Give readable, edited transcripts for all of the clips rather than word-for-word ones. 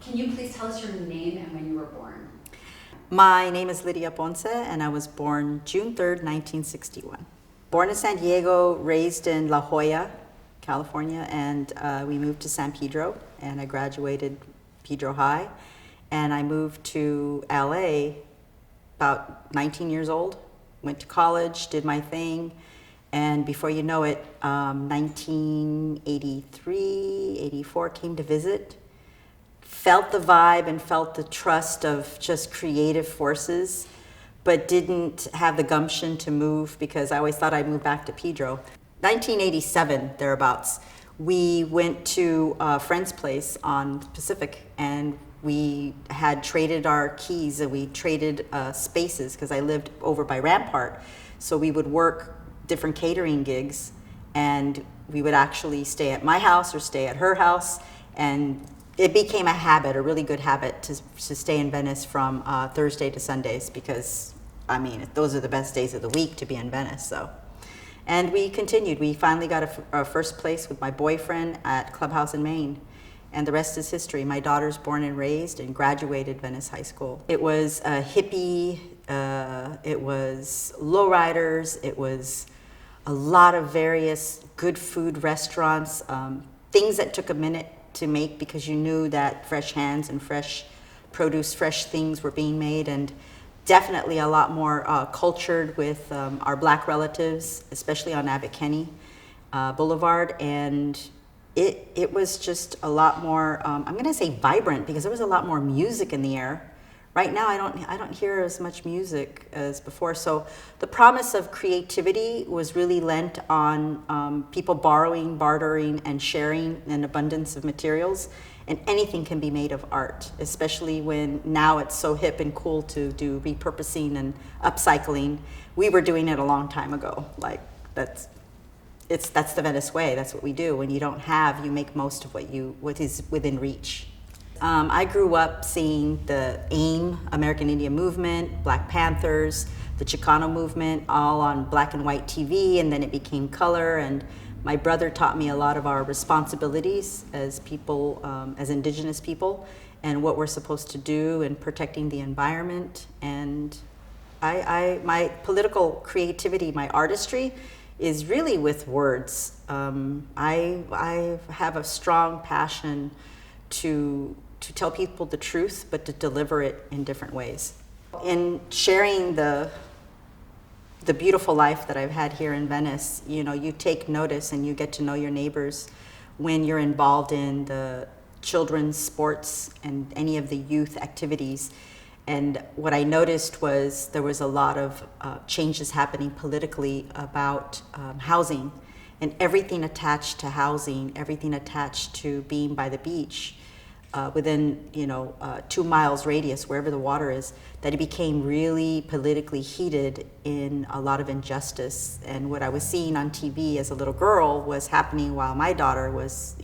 Can you please tell us your name and when you were born? My name is Lydia Ponce, and I was born June 3rd, 1961. Born in San Diego, raised in La Jolla, California, and we moved to San Pedro, and I graduated Pedro High, and I moved to LA about 19 years old, went to college, did my thing, and before you know it, 1983, 84 came to visit, felt the vibe and felt the trust of just creative forces, but didn't have the gumption to move because I always thought I'd move back to Pedro. 1987, thereabouts, we went to a friend's place on Pacific, and we had traded our keys and we traded spaces because I lived over by Rampart. So we would work different catering gigs, and we would actually stay at my house or stay at her house, and it became a habit, a really good habit, to stay in Venice from Thursday to Sundays because, I mean, those are the best days of the week to be in Venice. So, and we continued. We finally got a first place with my boyfriend at Clubhouse in Maine, and the rest is history. My daughter's born and raised and graduated Venice High School. It was a hippie, it was lowriders, it was a lot of various good food restaurants, things that took a minute to make because you knew that fresh hands and fresh produce, fresh things were being made, and definitely a lot more cultured with our Black relatives, especially on Advocacy Boulevard, and it was just a lot more, I'm gonna say vibrant because there was a lot more music in the air. Right now, I don't hear as much music as before. So the promise of creativity was really lent on people borrowing, bartering, and sharing an abundance of materials. And anything can be made of art, especially when now it's so hip and cool to do repurposing and upcycling. We were doing it a long time ago. Like that's the Venice way. That's what we do. When you don't have, you make most of what is within reach. I grew up seeing the AIM, American Indian Movement, Black Panthers, the Chicano movement, all on black and white TV, and then it became color. And my brother taught me a lot of our responsibilities as people, as Indigenous people, and what we're supposed to do in protecting the environment. And my political creativity, my artistry, is really with words. I have a strong passion to tell people the truth, but to deliver it in different ways. In sharing the beautiful life that I've had here in Venice, you know, you take notice and you get to know your neighbors when you're involved in the children's sports and any of the youth activities. And what I noticed was there was a lot of changes happening politically about housing, and everything attached to housing, everything attached to being by the beach, within 2 miles radius, wherever the water is, that it became really politically heated in a lot of injustice. And what I was seeing on TV as a little girl was happening while my daughter was,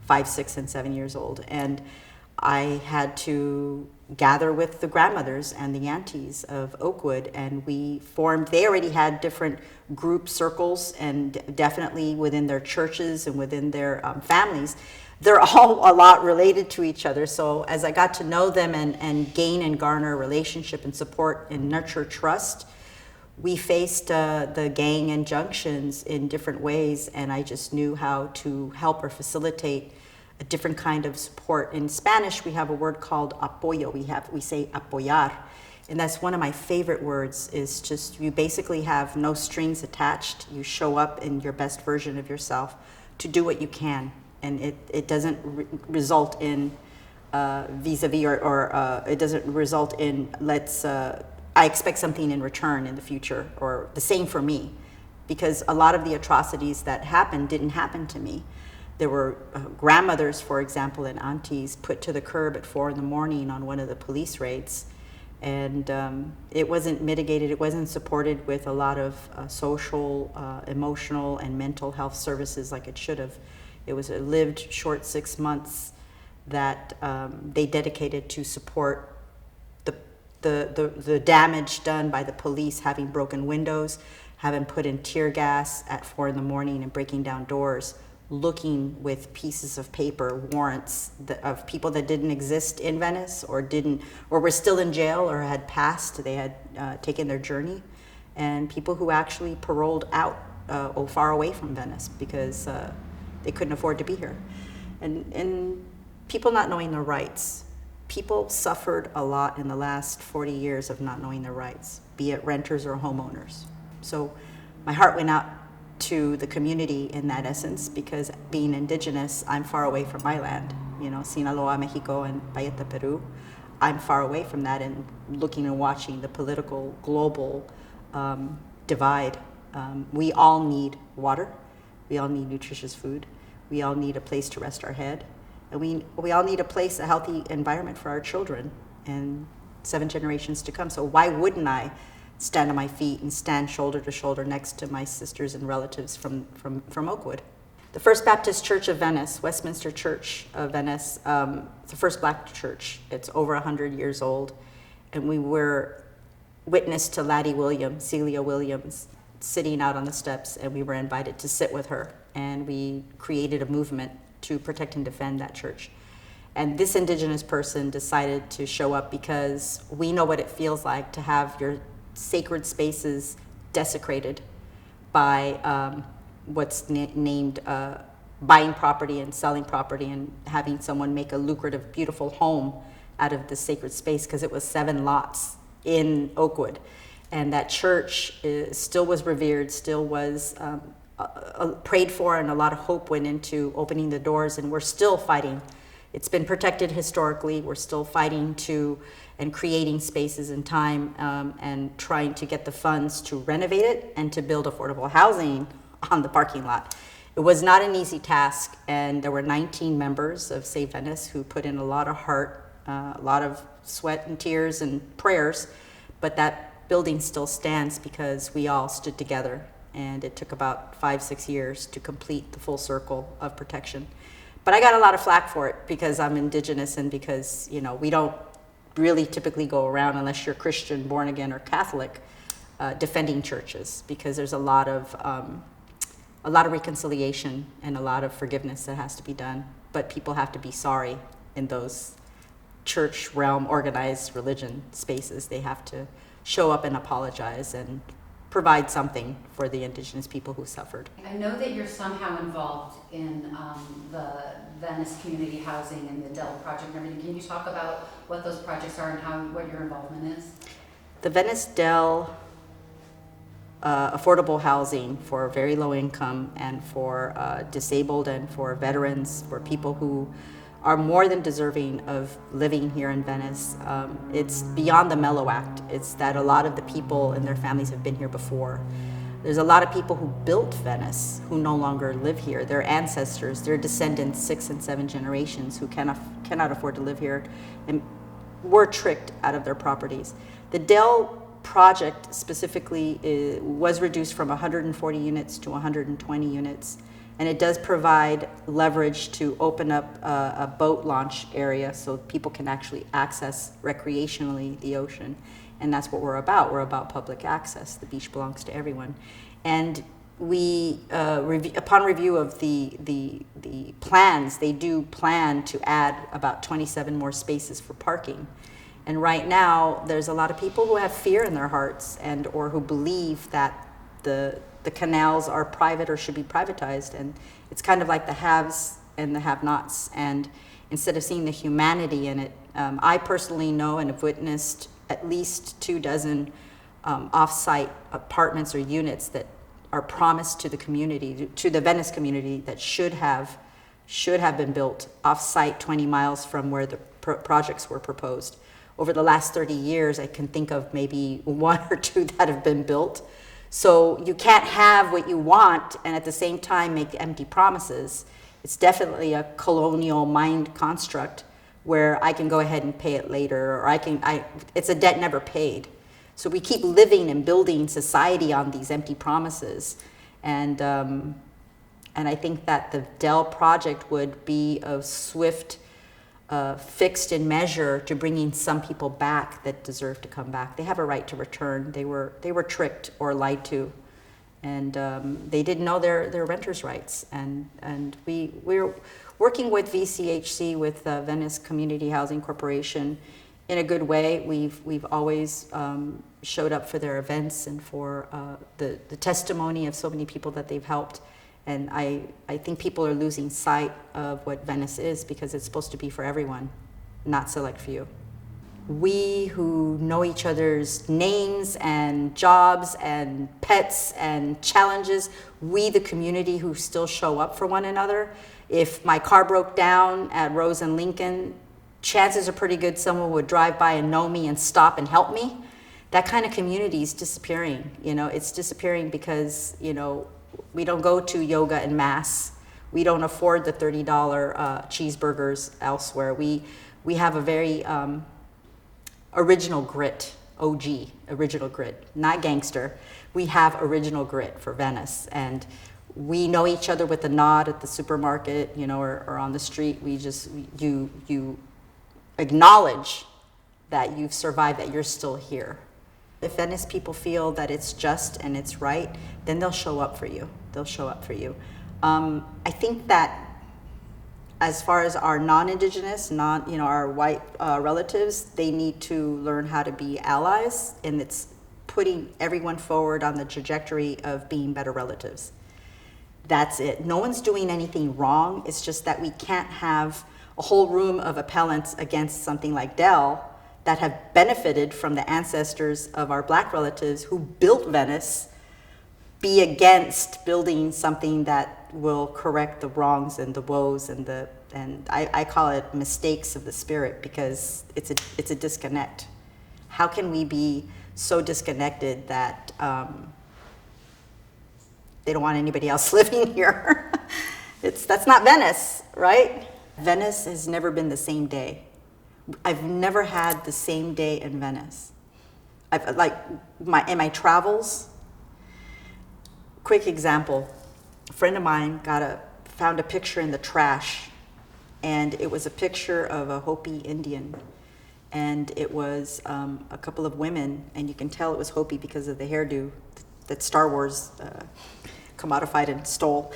5, 6, and 7 years old. And I had to gather with the grandmothers and the aunties of Oakwood, and we formed, they already had different group circles, and definitely within their churches and within their families, they're all a lot related to each other. So as I got to know them and gain and garner a relationship and support and nurture trust, we faced the gang injunctions in different ways, and I just knew how to help or facilitate a different kind of support. In Spanish, we have a word called apoyo. We say apoyar, and that's one of my favorite words. Is just you basically have no strings attached. You show up in your best version of yourself to do what you can, and it doesn't result in vis-a-vis or it doesn't result in I expect something in return in the future, or the same for me, because a lot of the atrocities that happened didn't happen to me. There were grandmothers, for example, and aunties put to the curb at 4 a.m. on one of the police raids, and it wasn't mitigated, it wasn't supported with a lot of social, emotional, and mental health services like it should have. It was a lived short 6 months that they dedicated to support the damage done by the police, having broken windows, having put in tear gas at 4 a.m. and breaking down doors looking with pieces of paper, warrants of people that didn't exist in Venice or were still in jail or had passed, they had taken their journey, and people who actually paroled out far away from Venice because they couldn't afford to be here. And people not knowing their rights. People suffered a lot in the last 40 years of not knowing their rights, be it renters or homeowners. So my heart went out to the community in that essence, because being Indigenous, I'm far away from my land, Sinaloa, Mexico, and Paeta, Peru. I'm far away from that, and looking and watching the political global divide. We all need water. We all need nutritious food. We all need a place to rest our head. And we all need a healthy environment for our children and 7 generations to come. So why wouldn't I stand on my feet and stand shoulder to shoulder next to my sisters and relatives from Oakwood? The First Baptist Church of Venice, Westminster Church of Venice, it's the first Black church. It's over 100 years old. And we were witness to Celia Williams, sitting out on the steps, and we were invited to sit with her. And we created a movement to protect and defend that church. And this Indigenous person decided to show up because we know what it feels like to have your sacred spaces desecrated by what's named buying property and selling property and having someone make a lucrative, beautiful home out of the sacred space, because it was 7 lots in Oakwood. And that church still was revered, still was prayed for, and a lot of hope went into opening the doors, and we're still fighting. It's been protected historically. We're still fighting and creating spaces and time and trying to get the funds to renovate it and to build affordable housing on the parking lot. It was not an easy task, and there were 19 members of Save Venice who put in a lot of heart, a lot of sweat and tears and prayers, but that building still stands because we all stood together, and it took about 5-6 years to complete the full circle of protection. But I got a lot of flack for it because I'm Indigenous, and because we don't really typically go around, unless you're Christian, born again, or Catholic, defending churches, because there's a lot of reconciliation and a lot of forgiveness that has to be done. But people have to be sorry in those church realm organized religion spaces. They have to show up and apologize and provide something for the Indigenous people who suffered. I know that you're somehow involved in the Venice community housing and the Dell project and everything. Can you talk about what those projects are and what your involvement is? The Venice Dell affordable housing for very low income and for disabled and for veterans, for people who are more than deserving of living here in Venice. It's beyond the Mellow Act. It's that a lot of the people and their families have been here before. There's a lot of people who built Venice who no longer live here. Their ancestors, their descendants, 6 and 7 generations who cannot afford to live here and were tricked out of their properties. The Dell project specifically was reduced from 140 units to 120 units. And it does provide leverage to open up a boat launch area so people can actually access recreationally the ocean. And that's what we're about. We're about public access. The beach belongs to everyone. And we, upon review of the plans, they do plan to add about 27 more spaces for parking. And right now, there's a lot of people who have fear in their hearts or who believe that the canals are private or should be privatized, and it's kind of like the haves and the have-nots. And instead of seeing the humanity in it, I personally know and have witnessed at least 24 off-site apartments or units that are promised to the community, to the Venice community, that should have been built off-site 20 miles from where the projects were proposed. Over the last 30 years, I can think of maybe 1 or 2 that have been built. So you can't have what you want and at the same time make empty promises. It's definitely a colonial mind construct where I can go ahead and pay it later, or it's a debt never paid. So we keep living and building society on these empty promises. And I think that the Dell project would be a swift fixed in measure to bringing some people back that deserve to come back. They have a right to return. They were tricked or lied to, and they didn't know their renters' rights. And we're working with VCHC, with Venice Community Housing Corporation, in a good way. We've always showed up for their events and for the testimony of so many people that they've helped. And I think people are losing sight of what Venice is, because it's supposed to be for everyone, not select few. We who know each other's names and jobs and pets and challenges, we the community who still show up for one another. If my car broke down at Rose and Lincoln, chances are pretty good someone would drive by and know me and stop and help me. That kind of community is disappearing. It's disappearing because, we don't go to yoga and mass. We don't afford the $30 cheeseburgers elsewhere. We have a very original grit, OG, original grit, not gangster. We have original grit for Venice. And we know each other with a nod at the supermarket, or on the street. You acknowledge that you've survived, that you're still here. If Venice people feel that it's just and it's right, then they'll show up for you. They'll show up for you. I think that as far as our non-Indigenous, our white relatives, they need to learn how to be allies, and it's putting everyone forward on the trajectory of being better relatives. That's it. No one's doing anything wrong. It's just that we can't have a whole room of appellants against something like Dell that have benefited from the ancestors of our black relatives who built Venice, be against building something that will correct the wrongs and the woes and I call it mistakes of the spirit, because it's a disconnect. How can we be so disconnected that they don't want anybody else living here? That's not Venice, right? Venice has never been the same day. I've never had the same day in Venice. In my travels, quick example, a friend of mine found a picture in the trash, and it was a picture of a Hopi Indian, and it was a couple of women, and you can tell it was Hopi because of the hairdo that Star Wars commodified and stole.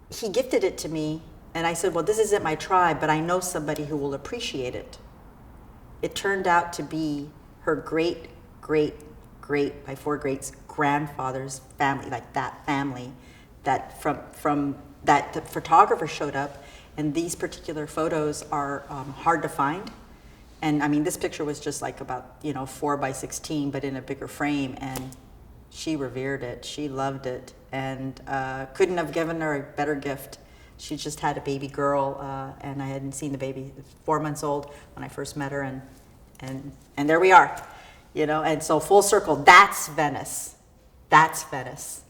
He gifted it to me, and I said, well, this isn't my tribe, but I know somebody who will appreciate it. It turned out to be her great, by 4 greats, grandfather's family, like that family, that from that the photographer showed up, and these particular photos are hard to find. And I mean, this picture was just like about 4 by 16, but in a bigger frame, and she revered it, she loved it, and couldn't have given her a better gift. She just had a baby girl, and I hadn't seen the baby, 4 months old when I first met her, and there we are, and so full circle. That's Venice. That's Venice.